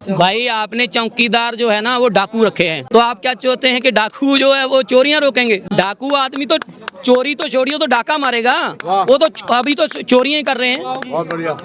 भाई आपने चौकीदार जो है ना वो डाकू रखे हैं, तो आप क्या चाहते हैं कि डाकू जो है वो चोरियां रोकेंगे? डाकू आदमी तो चोरी तो छोड़िए, तो डाका मारेगा। वो तो अभी तो चोरियां कर रहे हैं। बहुत बढ़िया।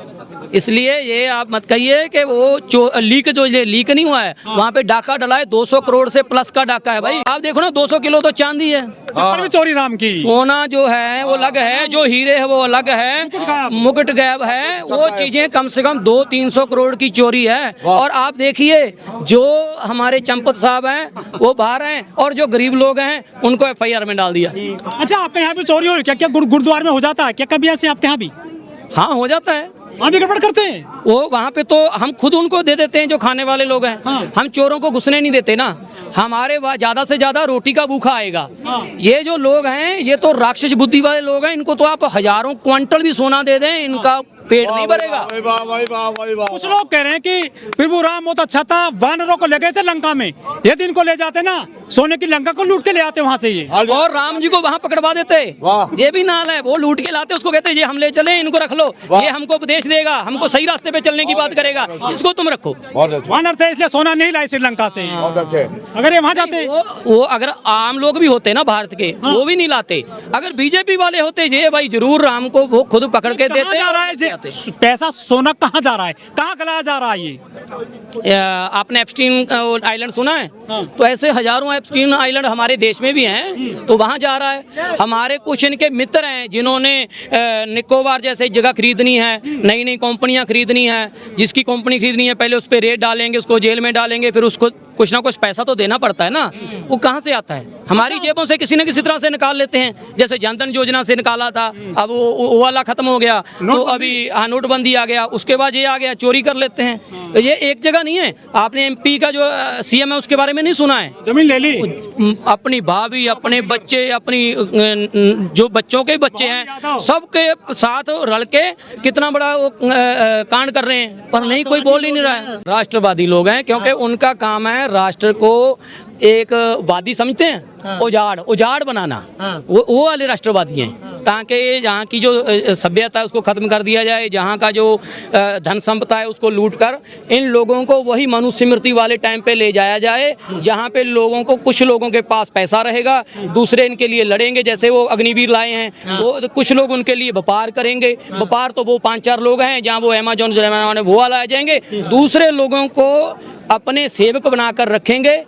इसलिए ये आप मत कहिए कि वो लीक जो लीक नहीं हुआ है, वहाँ पे डाका डला है। 200 करोड़ से प्लस का डाका है भाई। आप देखो ना 200 किलो तो चांदी है। में चोरी नाम की सोना जो है वो अलग है, जो हीरे है वो अलग है, मुकुट गायब है। वो चीजें कम से कम 200-300 करोड़ की चोरी है। और आप देखिए जो हमारे चंपत साहब हैं वो बाहर हैं, और जो गरीब लोग हैं उनको FIR में डाल दिया। अच्छा, आपके यहाँ भी चोरी हो क्या? क्या गुरुद्वार में हो जाता है क्या कभी ऐसे आपके यहाँ भी? हाँ, हो जाता है। वहाँ भी गड़बड़ करते हैं वो वहाँ पे तो हम खुद उनको दे देते हैं जो खाने वाले लोग हैं। हाँ। हम चोरों को घुसने नहीं देते ना। हमारे ज्यादा से ज्यादा रोटी का भूखा आएगा। हाँ। ये जो लोग हैं ये तो राक्षस बुद्धि वाले लोग हैं। इनको तो आप हजारों क्विंटल भी सोना दे दें, इनका पेट नहीं भरेगा। कुछ लोग कह रहे हैं कि प्रभु राम बहुत अच्छा था, वानरों को ले गए थे लंका में, यदि इनको ले जाते ना सोने की लंका को लूट के ले आते वहाँ से ये, और राम जी को वहाँ पकड़वा देते। ये भी नाल है, वो लूट के लाते, उसको कहते ये हम ले चले, इनको रख लो, ये हमको उपदेश देगा, हमको सही रास्ते पे चलने की बात करेगा, इसको तुम रखो। वानर थे इसलिए सोना नहीं लाए श्रीलंका से। अगर ये वहाँ जाते वो अगर आम लोग भी होते ना भारत के, वो भी नहीं लाते। अगर बीजेपी वाले होते ये भाई जरूर राम को वो खुद पकड़ के देते। जा रहा है पैसा, सोना कहाँ जा रहा है, कहाँ गलाया जा रहा है ये? आपने एप्स्टीन आइलैंड सुना है? तो ऐसे हजारों एप्स्टीन आइलैंड हमारे देश में भी हैं, तो वहाँ जा रहा है। हमारे कुछ इनके मित्र हैं जिन्होंने निकोबार जैसे जगह खरीदनी है, नई नई कंपनियां खरीदनी है। जिसकी कंपनी खरीदनी है पहले उस पर रेड डालेंगे, उसको जेल में डालेंगे, फिर उसको कुछ ना कुछ पैसा तो देना पड़ता है ना। वो कहाँ से आता है? हमारी जेबों से किसी न किसी तरह से निकाल लेते हैं। जैसे जनधन योजना से निकाला था, अब वो वाला खत्म हो गया, तो अभी नोटबंदी आ गया, उसके बाद ये आ गया, चोरी कर लेते हैं। तो ये एक जगह नहीं है। आपने MP का जो CM है उसके बारे में नहीं सुना है? जमीन ले ली, अपनी भाभी, अपने बच्चे, अपनी जो बच्चों के बच्चे हैं सबके साथ रल के कितना बड़ा वो कांड कर रहे हैं, पर नहीं कोई बोल ही नहीं रहा है। राष्ट्रवादी लोग हैं, क्योंकि उनका काम है राष्ट्र को एक वादी समझते हैं, उजाड़ बनाना। वो वाले राष्ट्रवादी हैं, ताकि जहाँ की जो सभ्यता है उसको खत्म कर दिया जाए, जहाँ का जो धन संपदा है उसको लूट कर इन लोगों को वही मनुस्मृति वाले टाइम पे ले जाया जाए, जहाँ पे लोगों को, कुछ लोगों के पास पैसा रहेगा, दूसरे इनके लिए लड़ेंगे। जैसे वो अग्निवीर लाए हैं, वो कुछ लोग उनके लिए व्यापार करेंगे। व्यापार तो वो 5-4 लोग हैं, जहाँ वो अमेजोन वो वाला आ जाएंगे, दूसरे लोगों को अपने सेवक बनाकर रखेंगे,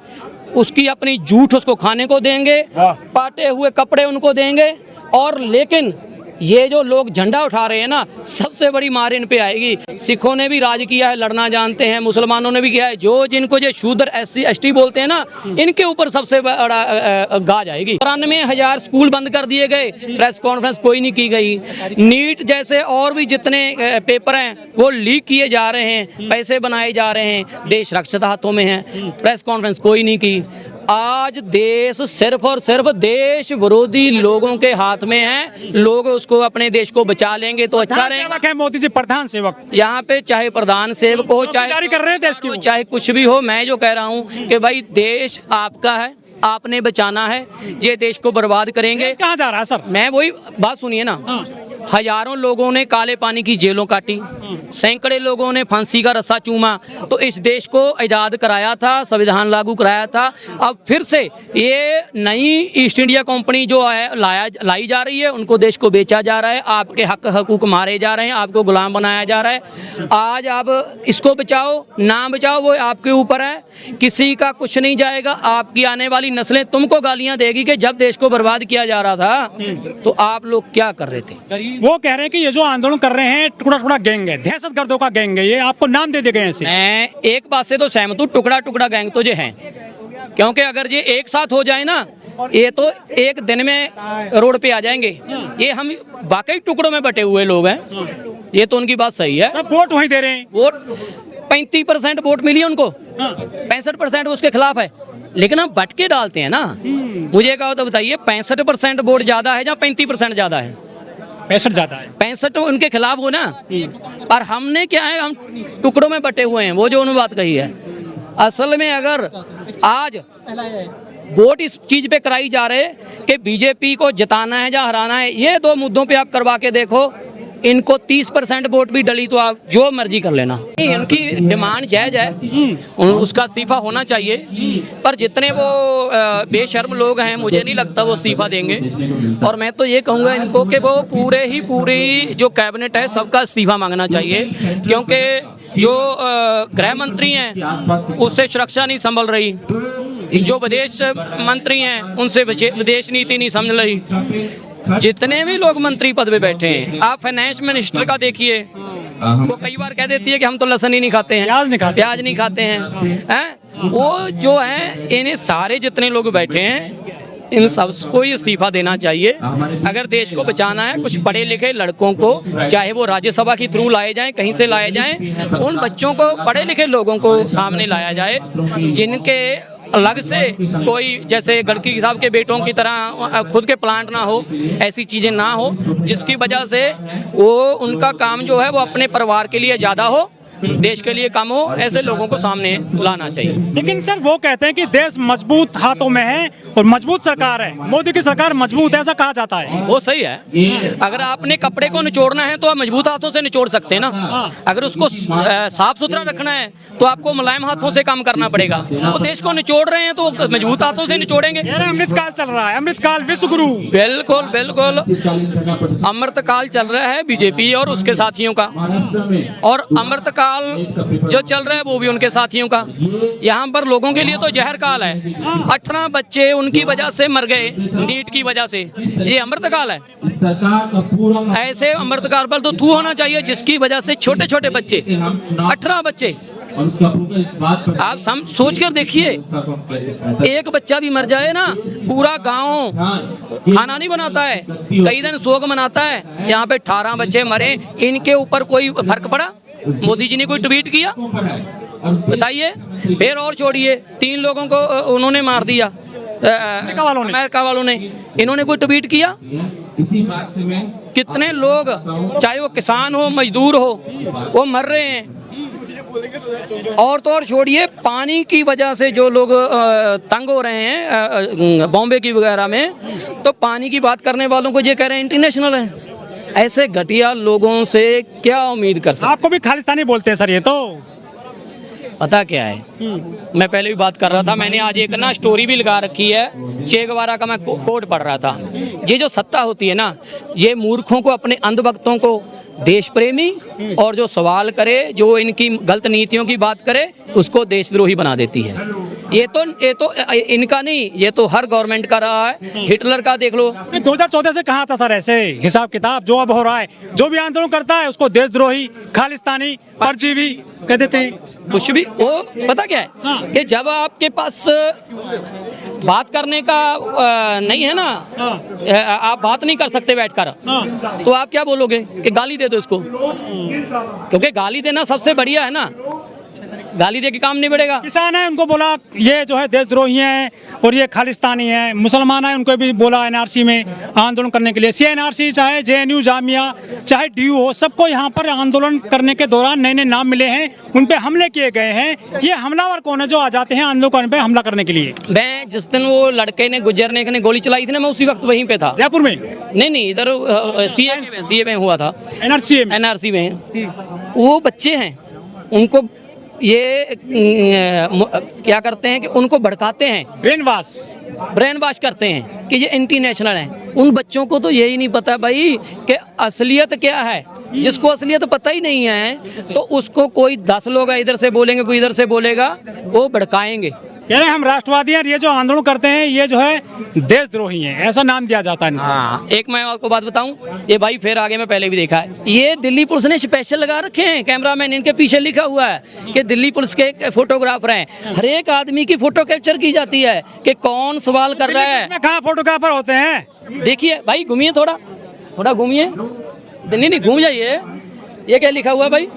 उसकी अपनी जूठ उसको खाने को देंगे, पाटे हुए कपड़े उनको देंगे। और लेकिन ये जो लोग झंडा उठा रहे हैं ना, सबसे बड़ी मार इन पे आएगी। सिखों ने भी राज किया है, लड़ना जानते हैं, मुसलमानों ने भी किया है। जो जिनको जो शूद्र SC ST बोलते हैं ना, इनके ऊपर सबसे बड़ा गाज आएगी। 93,000 स्कूल बंद कर दिए गए, प्रेस कॉन्फ्रेंस कोई नहीं की गई। नीट जैसे और भी जितने पेपर हैं वो लीक किए जा रहे हैं, पैसे बनाए जा रहे हैं, देश रक्षित हाथों में है, प्रेस कॉन्फ्रेंस कोई नहीं की। आज देश सिर्फ और सिर्फ देश विरोधी लोगों के हाथ में है। लोग उसको, अपने देश को बचा लेंगे तो अच्छा रहेगा। मोदी जी प्रधान सेवक, यहाँ पे चाहे प्रधान सेवक हो, चाहे कर रहे हैं देश की, चाहे कुछ भी हो, मैं जो कह रहा हूँ कि भाई देश आपका है, आपने बचाना है। ये देश को बर्बाद करेंगे। कहाँ जा रहा है सर? मैं वही बात सुनिए ना, हजारों लोगों ने काले पानी की जेलों काटी, सैकड़े लोगों ने फांसी का रस्सा चूमा, तो इस देश को आजाद कराया था, संविधान लागू कराया था। अब फिर से ये नई ईस्ट इंडिया कंपनी जो है लाई जा रही है, उनको देश को बेचा जा रहा है, आपके हक हकूक मारे जा रहे हैं, आपको गुलाम बनाया जा रहा है। आज आप इसको बचाओ ना बचाओ वो आपके ऊपर है, किसी का कुछ नहीं जाएगा। आपकी आने वाली नस्लें तुमको गालियां देगी कि जब देश को बर्बाद किया जा रहा था तो आप लोग क्या कर रहे थे। वो कह रहे हैं कि ये जो आंदोलन कर रहे हैं टुकड़ा टुकड़ा गैंग है, दहशतगर्दों का गैंग है, ये आपको नाम दे गए हैं। मैं एक बात से तो सहमत हूँ, टुकड़ा टुकड़ा गैंग तो ये है, क्योंकि अगर ये एक साथ हो जाए ना, ये तो एक दिन में रोड पे आ जाएंगे। ये हम वाकई टुकड़ों में बटे हुए लोग हैं, ये तो उनकी बात सही है। वोट वही दे रहे हैं, वोट 35% वोट मिली उनको, 65% उसके खिलाफ है, लेकिन हम बट के डालते हैं ना। मुझे कहो तो बताइए 65% वोट ज्यादा है या 35% ज्यादा है? 65 ज्यादा है। 65 उनके खिलाफ हो ना, और हमने क्या है, हम टुकड़ों में बटे हुए हैं। वो जो उन्होंने बात कही है, असल में अगर आज वोट इस चीज पे कराई जा रहे कि बीजेपी को जिताना है या हराना है, ये 2 मुद्दों पे आप करवा के देखो, इनको 30% वोट भी डली तो आप जो मर्जी कर लेना। इनकी डिमांड जायज है, उसका इस्तीफा होना चाहिए, पर जितने वो बेशर्म लोग हैं मुझे नहीं लगता वो इस्तीफा देंगे। और मैं तो ये कहूँगा इनको कि वो पूरी जो कैबिनेट है सबका इस्तीफा मांगना चाहिए, क्योंकि जो गृह मंत्री हैं उससे सुरक्षा नहीं संभल रही, जो विदेश मंत्री हैं उनसे विदेश नीति नहीं समझ रही, जितने भी लोग मंत्री पद पे बैठे हैं। आप फाइनेंस मिनिस्टर का देखिए, वो कई बार कह देती है कि हम तो लहसुन ही नहीं खाते हैं, प्याज नहीं खाते हैं। वो जो है इन्हें सारे जितने लोग बैठे हैं इन सबको ही इस्तीफा देना चाहिए। अगर देश को बचाना है, कुछ पढ़े लिखे लड़कों को, चाहे वो राज्यसभा के थ्रू लाए जाएं, कहीं से लाए जाएं, उन बच्चों को, पढ़े लिखे लोगों को सामने लाया जाए, जिनके अलग से कोई, जैसे गड़करी साहब के बेटों की तरह खुद के प्लांट ना हो, ऐसी चीज़ें ना हो, जिसकी वजह से वो उनका काम जो है वो अपने परिवार के लिए ज़्यादा हो, देश के लिए कम हो। ऐसे लोगों को सामने लाना चाहिए। लेकिन सर वो कहते हैं कि देश मजबूत हाथों में है और मजबूत सरकार है, मोदी की सरकार मजबूत है, ऐसा कहा जाता है। वो सही है, अगर आपने कपड़े को निचोड़ना है तो आप मजबूत हाथों से निचोड़ सकते हैं ना, अगर उसको साफ सुथरा रखना है तो आपको मुलायम हाथों से काम करना पड़ेगा। वो देश को निचोड़ रहे हैं तो मजबूत हाथों से निचोड़ेंगे। अमृतकाल चल रहा है, अमृतकाल विश्व गुरु। बिल्कुल बिल्कुल, अमृतकाल चल रहा है बीजेपी और उसके साथियों का, और अमृतकाल जो चल रहा है वो भी उनके साथियों का। यहाँ पर लोगों के लिए तो जहर काल है। 18 बच्चे उनकी वजह से मर गए, नीट की वजह से, ये अमृतकाल है। ऐसे अमृतकाल पर तो थू होना चाहिए, जिसकी वजह से छोटे छोटे बच्चे, 18 बच्चे, आप सोच कर देखिए, एक बच्चा भी मर जाए ना, पूरा गांव खाना नहीं बनाता है, कई दिन शोक मनाता है। यहाँ पे 18 बच्चे मरे, इनके ऊपर कोई फर्क पड़ा? मोदी जी ने कोई ट्वीट किया? बताइए। फिर और छोड़िए, 3 लोगों को उन्होंने मार दिया अमेरिका वालों ने, इन्होंने कोई ट्वीट किया? कितने लोग, चाहे वो किसान हो, मजदूर हो, वो मर रहे हैं। और तो और छोड़िए, पानी की वजह से जो लोग तंग हो रहे हैं बॉम्बे की वगैरह में, तो पानी की बात करने वालों को ये कह रहे हैं इंटरनेशनल है। ऐसे घटिया लोगों से क्या उम्मीद कर सकते? आपको भी खालिस्तानी बोलते हैं सर, ये तो पता क्या है, मैं पहले भी बात कर रहा था, मैंने आज एक ना स्टोरी भी लगा रखी है, चे गवारा का मैं कोट पढ़ रहा था। ये जो सत्ता होती है ना, ये मूर्खों को, अपने अंधभक्तों को देश प्रेमी, और जो सवाल करे, जो इनकी गलत नीतियों की बात करे, उसको देशद्रोही बना देती है। ये तो इनका नहीं, ये तो हर गवर्नमेंट का रहा है। हिटलर का देख लो। 2014 से कहा था सर ऐसे हिसाब किताब, जो अब हो रहा है, जो भी आंदोलन करता है उसको देशद्रोही, खालिस्तानी, परजीवी कह देते हैं। कुछ भी वो पता क्या है कि जब आपके पास बात करने का नहीं है ना, आप बात नहीं कर सकते बैठकर, तो आप क्या बोलोगे कि गाली दे दो इसको, क्योंकि गाली देना सबसे बढ़िया है ना, गाली दे के काम नहीं बढ़ेगा। किसान है, उनको बोला ये जो है देशद्रोही हैं और ये खालिस्तानी है। मुसलमान है, उनको भी बोला एनआरसी में आंदोलन करने के लिए। सीएनआरसी चाहे जेएनयू जामिया चाहे डीयू हो, सबको यहाँ पर आंदोलन करने के दौरान नए नए नाम मिले हैं, उन पे हमले किए गए हैं। ये हमलावर कौन है जो आ जाते हैं आंदोलन पे हमला करने के लिए? मैं जिस दिन वो लड़के ने, गुज्जर ने गोली चलाई थी ना, मैं उसी वक्त वहीं पे था। जयपुर में? नहीं, इधर सीए में हुआ था, एनआरसी में। वो बच्चे हैं, उनको ये क्या करते हैं कि उनको भड़काते हैं, ब्रेन वॉश करते हैं कि ये इंटरनेशनल हैं। उन बच्चों को तो यही नहीं पता भाई कि असलियत क्या है। जिसको असलियत पता ही नहीं है तो उसको कोई 10 लोग इधर से बोलेंगे, कोई इधर से बोलेगा, वो भड़काएंगे। कह रहे हैं हम राष्ट्रवादी हैं, ये जो आंदोलन करते हैं ये जो है देशद्रोही हैं, ऐसा नाम दिया जाता है। हाँ, एक मैं आपको बात बताऊं, ये भाई फिर आगे मैं पहले भी देखा है, ये दिल्ली पुलिस ने स्पेशल लगा रखे हैं कैमरामैन, इनके पीछे लिखा हुआ है कि दिल्ली पुलिस के फोटोग्राफर हैं। हर एक आदमी की फोटो कैप्चर की जाती है कि कौन सवाल कर रहा है। कहाँ फोटोग्राफर होते हैं? देखिए भाई, घूमिए, थोड़ा घूमिए, नहीं घूम जाइए। ये क्या लिखा हुआ भाई?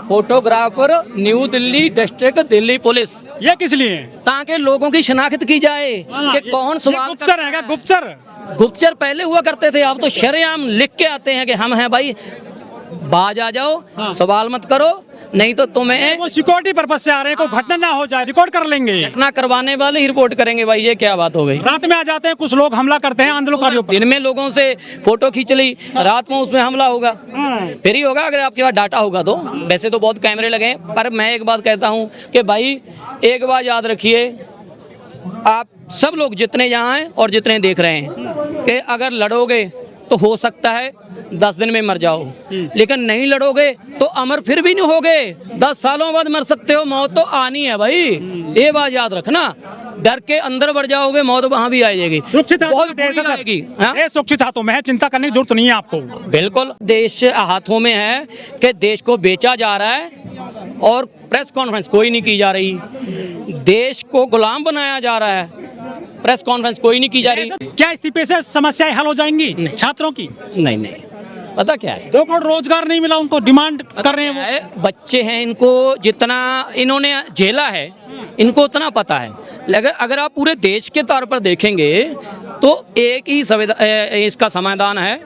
Photographer new Delhi district Delhi police. ये किस लिए? ताकि लोगों की शनाख्त की जाए कि कौन सवाल। गुप्तचर है क्या? गुप्तचर पहले हुआ करते थे, अब तो शरेआम लिख के आते हैं कि हम हैं भाई बाज आ जाओ, सवाल मत करो, नहीं तो तुम्हें वो सिक्योरिटी पर्पज से आ रहे हैं, कोई घटना ना हो जाए रिकॉर्ड कर लेंगे। घटना करवाने वाले ही रिपोर्ट करेंगे भाई, ये क्या बात हो गई। रात में आ जाते हैं कुछ लोग, हमला करते हैं आंदोलनकारियों पर। दिन में लोगों से फोटो खींच ली, रात में उसमें हमला होगा, फिर ही होगा अगर आपके पास डाटा होगा तो। वैसे तो बहुत कैमरे लगे हैं, पर मैं एक बात कहता हूँ कि भाई एक बात याद रखिए, आप सब लोग जितने यहाँ हैं और जितने देख रहे हैं कि अगर लड़ोगे तो हो सकता है 10 दिन में मर जाओ, लेकिन नहीं लड़ोगे तो अमर फिर भी नहीं होगे, 10 सालों बाद मर सकते हो, मौत तो आनी है भाई, ये बात याद रखना। डर के अंदर बढ़ जाओगे, मौत वहां भी आ जाएगी, सुरक्षित बहुत देश है आएगी। सर, सुरक्षित हाथों में है, चिंता करने की जरूरत नहीं है आपको। बिल्कुल देश हाथों में है कि देश को बेचा जा रहा है और प्रेस कॉन्फ्रेंस कोई नहीं की जा रही, देश को गुलाम बनाया जा रहा है, प्रेस कॉन्फ्रेंस कोई नहीं की जा रही। क्या इस्तीफे से समस्याएं हल हो जाएंगी छात्रों की? नहीं नहीं, पता क्या है, 2 करोड़ रोजगार नहीं मिला उनको, डिमांड कर रहे हैं वो। बच्चे हैं, इनको जितना इन्होंने झेला है इनको उतना पता है। अगर आप पूरे देश के तौर पर देखेंगे तो एक ही इसका समाधान है,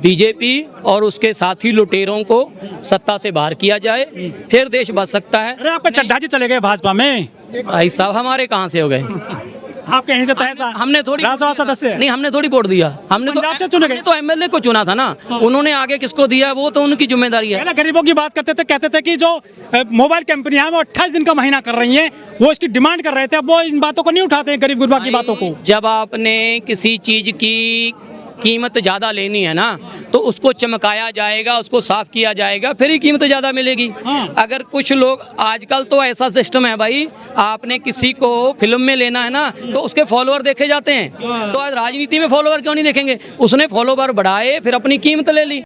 बीजेपी और उसके साथी लुटेरों को सत्ता से बाहर किया जाए, फिर देश बच सकता है। अरे आपके चड्ढा जी चले गए भाजपा में। भाई साहब हमारे कहाँ से हो गए, आप कहीं से तय हमने थोड़ी राज्यसभा सदस्य नहीं, हमने थोड़ी वोट दिया, हमने पंजाब से चुने गए। तो एमएलए को चुना था ना, उन्होंने आगे किसको दिया वो तो उनकी जिम्मेदारी है। पहले गरीबों की बात करते थे, कहते थे कि जो मोबाइल कंपनियां हैं वो 28 दिन का महीना कर रही हैं, वो इसकी डिमांड कर रहे थे, अब वो इन बातों को नहीं उठाते हैं, गरीब गुरबा की बातों को। जब आपने किसी चीज की कीमत ज़्यादा लेनी है ना तो उसको चमकाया जाएगा, उसको साफ किया जाएगा, फिर ही कीमत ज़्यादा मिलेगी। अगर कुछ लोग, आजकल तो ऐसा सिस्टम है भाई, आपने किसी को फिल्म में लेना है ना तो उसके फॉलोअर देखे जाते हैं, तो आज राजनीति में फॉलोअर क्यों नहीं देखेंगे, उसने फॉलोअर बढ़ाए फिर अपनी कीमत ले ली।